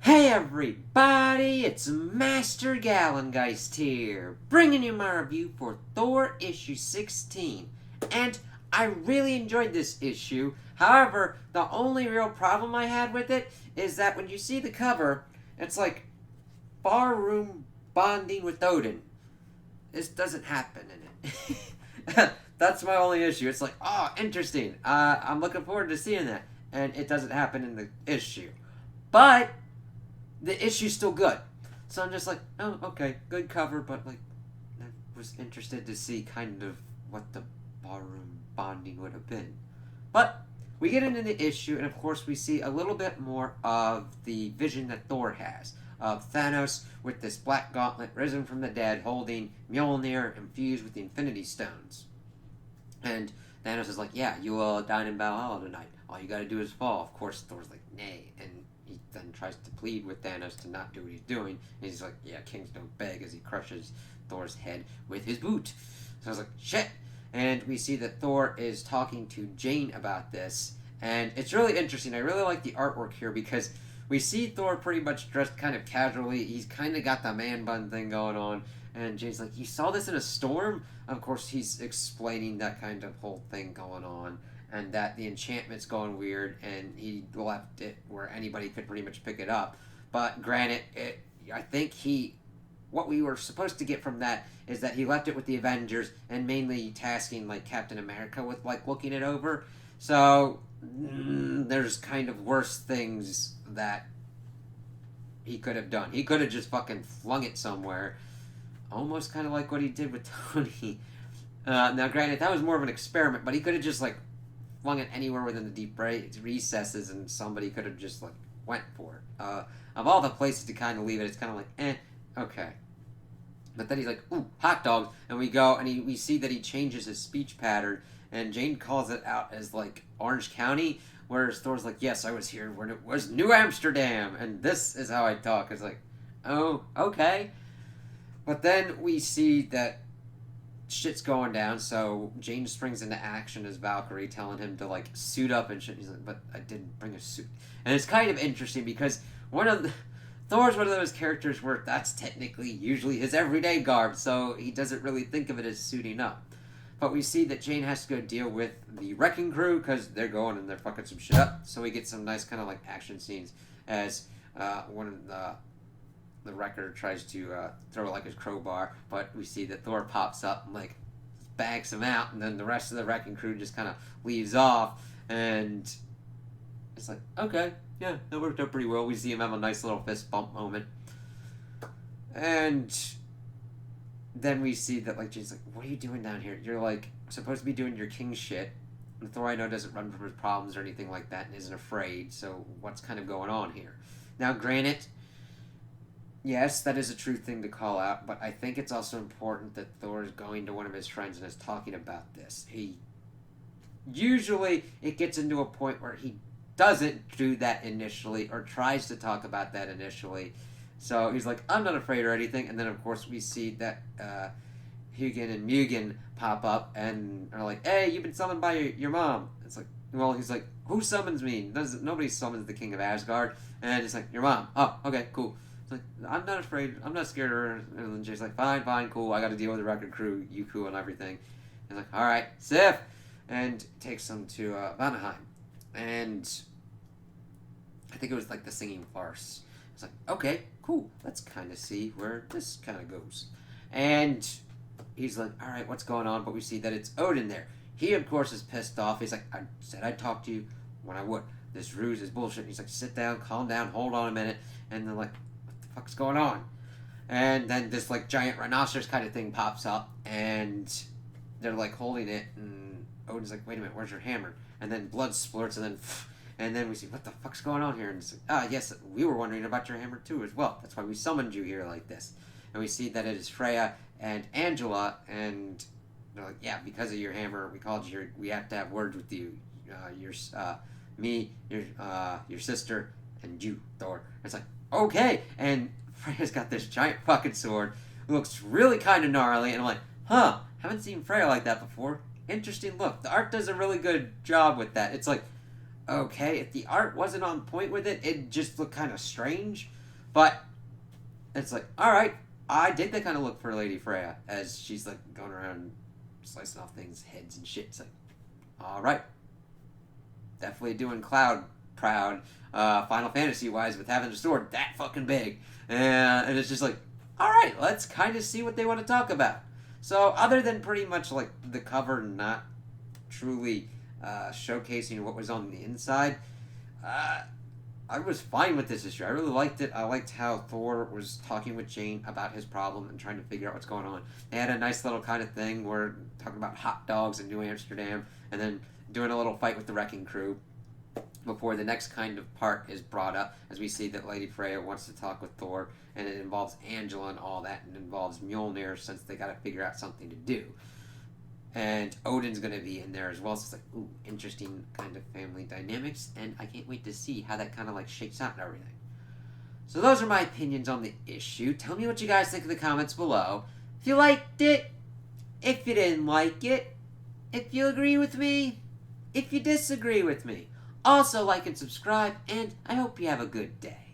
Hey everybody, it's Master Gallengeist here, bringing you my review for Thor issue 16. And I really enjoyed this issue. However, the only real problem I had with it is that when you see the cover, it's like barroom bonding with Odin. This doesn't happen in it. That's my only issue. It's like, oh, interesting. I'm looking forward to seeing that. And it doesn't happen in the issue. But the issue's still good. So I'm just like, oh, okay, good cover, but like, I was interested to see kind of what the barroom bonding would have been. But we get into the issue, and of course, we see a little bit more of the vision that Thor has of Thanos with this black gauntlet risen from the dead, holding Mjolnir infused with the Infinity Stones. And Thanos is like, yeah, you will dine in Valhalla tonight. All you gotta do is fall. Of course, Thor's like, nay. And he then tries to plead with Thanos to not do what he's doing. And he's like, yeah, kings don't beg, as he crushes Thor's head with his boot. So I was like, shit. And we see that Thor is talking to Jane about this. And it's really interesting. I really like the artwork here because we see Thor pretty much dressed kind of casually. He's kind of got the man bun thing going on. And Jane's like, you saw this in a storm? Of course, he's explaining that kind of whole thing going on. And that the enchantment's going weird, and he left it where anybody could pretty much pick it up. But granted, I think what we were supposed to get from that is that he left it with the Avengers, and mainly tasking like Captain America with like looking it over. So there's kind of worse things that he could have done. He could have just fucking flung it somewhere, almost kind of like what he did with Tony. Now, granted, that was more of an experiment, but he could have just like flung it anywhere within the deep recesses, and somebody could have just like went for it. Of all the places to kind of leave it, it's kind of like, okay. But then he's like, ooh, hot dogs, and we go and we see that he changes his speech pattern, and Jane calls it out as like Orange County, whereas Thor's like, yes, I was here when it was New Amsterdam, and this is how I talk. It's like, oh, okay. But then we see that shit's going down, so Jane springs into action as Valkyrie, telling him to like suit up and shit. He's like, but I didn't bring a suit. And it's kind of interesting because Thor's one of those characters where that's technically usually his everyday garb, so he doesn't really think of it as suiting up. But we see that Jane has to go deal with the wrecking crew because they're going and they're fucking some shit up. So we get some nice kind of like action scenes as one of the wrecker tries to throw like his crowbar, but we see that Thor pops up and like bags him out, and then the rest of the wrecking crew just kind of leaves off, and it's like, okay, yeah, that worked out pretty well. We see him have a nice little fist bump moment, and then we see that like Jane's like, what are you doing down here? You're like supposed to be doing your king shit. And Thor, I know, doesn't run from his problems or anything like that and isn't afraid, so what's kind of going on here? Now, granted, yes, that is a true thing to call out, but I think it's also important that Thor is going to one of his friends and is talking about this. Usually it gets into a point where he doesn't do that initially or tries to talk about that initially. So he's like, I'm not afraid or anything. And then, of course, we see that Hugin and Mugen pop up and are like, hey, you've been summoned by your mom. It's like, well, he's like, who summons me? Nobody summons the king of Asgard. And it's like, your mom. Oh, okay, cool. Like, I'm not afraid. I'm not scared of her. And then Jay's like, fine, cool. I got to deal with the record crew, Yuku, and everything. He's like, all right, Sif, and takes them to Vanaheim. And I think it was like the singing farce. It's like, okay, cool. Let's kind of see where this kind of goes. And he's like, all right, what's going on? But we see that it's Odin there. He, of course, is pissed off. He's like, I said I'd talk to you when I would. This ruse is bullshit. And he's like, sit down, calm down, hold on a minute. And they're like, fuck's going on? And then this like giant rhinoceros kind of thing pops up, and they're like holding it, and Odin's like, wait a minute, where's your hammer? And then blood splurts, and then we see, what the fuck's going on here? And it's like, yes, we were wondering about your hammer too as well. That's why we summoned you here like this. And we see that it is Freya and Angela, and they're like, yeah, because of your hammer, we called you. We have to have words with you. Your sister, and you, Thor. It's like, okay. And Freya's got this giant fucking sword. It looks really kind of gnarly, and I'm like, haven't seen Freya like that before. Interesting look. The art does a really good job with that. It's like, okay. If the art wasn't on point with it, it just looked kind of strange. But it's like, all right, I dig that kind of look for Lady Freya as she's like going around slicing off things, heads and shit. It's like, all right, definitely doing Cloud proud, Final Fantasy wise, with having a sword that fucking big, and it's just like, all right, let's kind of see what they want to talk about. So other than pretty much like the cover not truly showcasing what was on the inside, I was fine with this issue. I really liked it. I liked how Thor was talking with Jane about his problem and trying to figure out what's going on. They had a nice little kind of thing where talking about hot dogs in New Amsterdam, and then doing a little fight with the Wrecking Crew before the next kind of part is brought up, as we see that Lady Freya wants to talk with Thor, and it involves Angela and all that, and involves Mjolnir since they got to figure out something to do. And Odin's going to be in there as well, so it's like, ooh, interesting kind of family dynamics, and I can't wait to see how that kind of like shakes out and everything. So those are my opinions on the issue. Tell me what you guys think in the comments below. If you liked it, if you didn't like it, if you agree with me, if you disagree with me. Also like and subscribe, and I hope you have a good day.